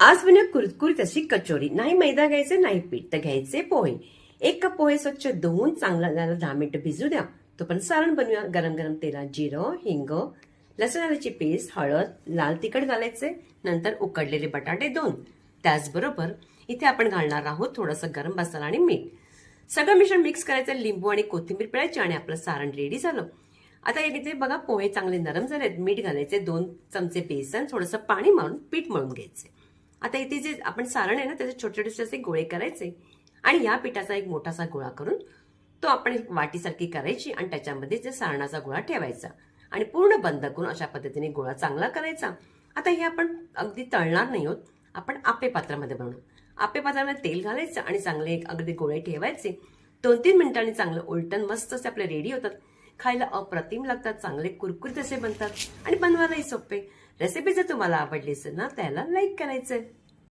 आज बनवूया कुरकुरीत अशी कचोरी. नाही मैदा घ्यायचे नाही पीठ, तर घ्यायचे पोहे. 1 कप पोहे स्वच्छ धुवून चांगला 10 मिनिटं भिजू द्या. तो पण सारण बनवूया. गरम गरम तेलात जिरं, हिंग, लसूण आल्याची पेस्ट, हळद, लाल तिखट घालायचे. नंतर उकडलेले बटाटे 2. त्याचबरोबर इथे आपण घालणार आहोत थोडंसं गरम मसाला आणि मीठ. सगळं मिश्रण मिक्स करायचं. लिंबू आणि कोथिंबीर पिळायची आणि आपलं सारण रेडी झालं. आता इथे बघा पोहे चांगले नरम झालेत. मीठ घालायचे. 2 चमचे बेसन, थोडंसं पाणी मारून पीठ मळून घ्यायचे. आता इथे जे आपण सारण आहे ना त्याचे छोटे छोटे असे गोळे करायचे आणि या पिठाचा एक मोठासा गोळा करून तो आपण एक वाटीसारखी करायची आणि त्याच्यामध्ये जे सारणाचा गोळा ठेवायचा आणि पूर्ण बंद करून अशा पद्धतीने गोळा चांगला करायचा. आता हे आपण अगदी तळणार नाही आहोत, आपण आप्पे पात्रामध्ये बनवू. आप्पे पात्रामध्ये तेल घालायचं आणि चांगले अगदी गोळे ठेवायचे. 2-3 मिनिटांनी चांगलं उलटून मस्त असे आपले रेडी होतात. खायला अप्रतिम लागतात, चांगले कुरकुरीत असे बनतात आणि बनवायलाही सोपे. रेसिपी जर तुम्हाला आवडली असेल ना त्याला लाईक करायचं.